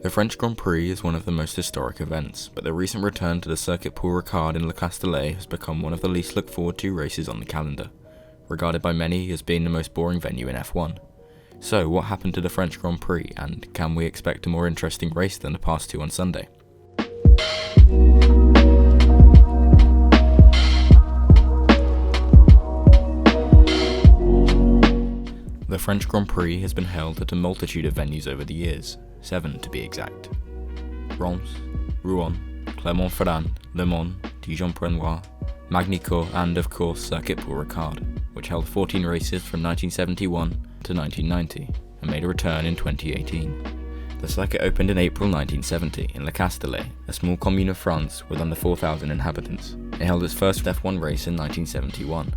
The French Grand Prix is one of the most historic events, but the recent return to the circuit Paul Ricard in CASTELLET has become one of the least looked forward to races on the calendar, regarded by many as being the most boring venue in F1. So what happened to the French Grand Prix, and can we expect a more interesting race than the past two on Sunday? The French Grand Prix has been held at a multitude of venues over the years, 7 to be exact. Reims, Rouen, Clermont-Ferrand, Le Mans, Dijon-Prenois, Magny-Cours and of course Circuit Paul Ricard, which held 14 races from 1971 to 1990 and made a return in 2018. The circuit opened in April 1970 in CASTELLET, a small commune of France with under 4,000 inhabitants. It held its first F1 race in 1971.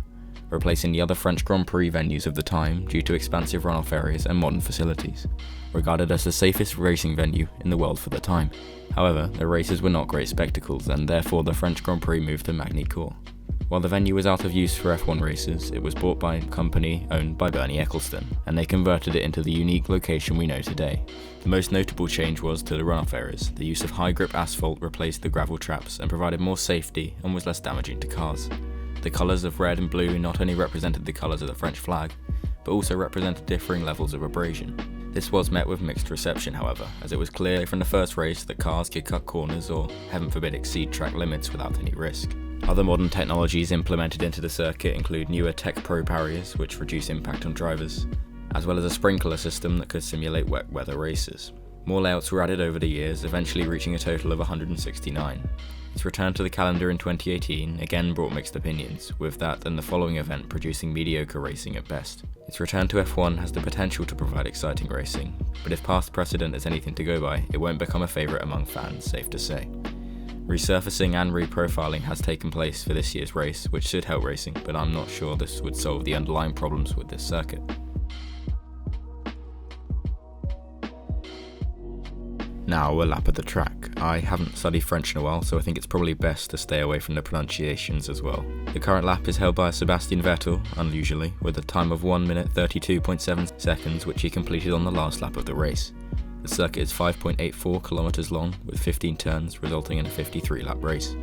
Replacing the other French Grand Prix venues of the time due to expansive runoff areas and modern facilities, regarded as the safest racing venue in the world for the time. However, the races were not great spectacles and therefore the French Grand Prix moved to Magny-Cours. While the venue was out of use for F1 races, it was bought by a company owned by Bernie Ecclestone, and they converted it into the unique location we know today. The most notable change was to the runoff areas. The use of high-grip asphalt replaced the gravel traps and provided more safety and was less damaging to cars. The colours of red and blue not only represented the colours of the French flag, but also represented differing levels of abrasion. This was met with mixed reception, however, as it was clear from the first race that cars could cut corners or, heaven forbid, exceed track limits without any risk. Other modern technologies implemented into the circuit include newer Tech Pro barriers, which reduce impact on drivers, as well as a sprinkler system that could simulate wet weather races. More layouts were added over the years, eventually reaching a total of 169. Its return to the calendar in 2018 again brought mixed opinions, with that and the following event producing mediocre racing at best. Its return to F1 has the potential to provide exciting racing, but if past precedent is anything to go by, it won't become a favourite among fans, safe to say. Resurfacing and reprofiling has taken place for this year's race, which should help racing, but I'm not sure this would solve the underlying problems with this circuit. Now a lap of the track. I haven't studied French in a while, so I think it's probably best to stay away from the pronunciations as well. The current lap is held by Sebastian Vettel, unusually, with a time of 1 minute 32.7 seconds, which he completed on the last lap of the race. The circuit is 5.84 kilometers long, with 15 turns, resulting in a 53-lap race.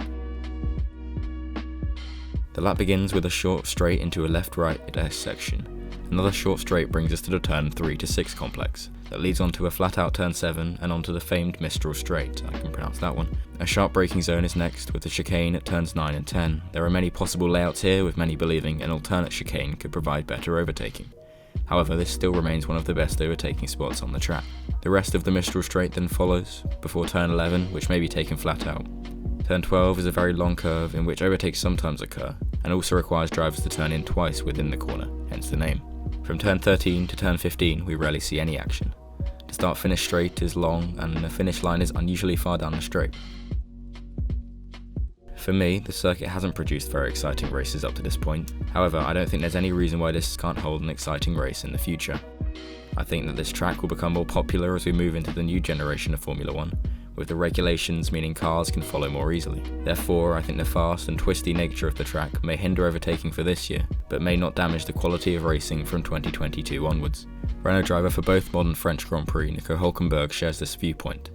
The lap begins with a short straight into a left-right S section. Another short straight brings us to the turn 3 to 6 complex, that leads onto a flat-out turn 7 and onto the famed Mistral straight, I can pronounce that one. A sharp braking zone is next, with a chicane at turns 9 and 10. There are many possible layouts here, with many believing an alternate chicane could provide better overtaking. However, this still remains one of the best overtaking spots on the track. The rest of the Mistral straight then follows, before turn 11, which may be taken flat out. Turn 12 is a very long curve in which overtakes sometimes occur, and also requires drivers to turn in twice within the corner, hence the name. From turn 13 to turn 15 we rarely see any action. The start-finish straight is long and the finish line is unusually far down the straight. For me, the circuit hasn't produced very exciting races up to this point. However, I don't think there's any reason why this can't hold an exciting race in the future. I think that this track will become more popular as we move into the new generation of Formula 1, with the regulations meaning cars can follow more easily. Therefore, I think the fast and twisty nature of the track may hinder overtaking for this year, but may not damage the quality of racing from 2022 onwards. Renault driver for both modern French Grand Prix, Nico Hülkenberg, shares this viewpoint.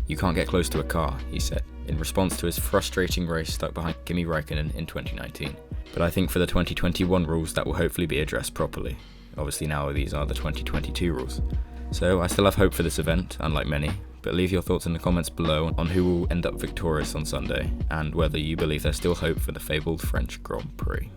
"You can't get close to a car," he said, in response to his frustrating race stuck behind Kimi Räikkönen in 2019. But I think for the 2021 rules that will hopefully be addressed properly. Obviously now these are the 2022 rules. So I still have hope for this event, unlike many, but leave your thoughts in the comments below on who will end up victorious on Sunday, and whether you believe there's still hope for the fabled French Grand Prix.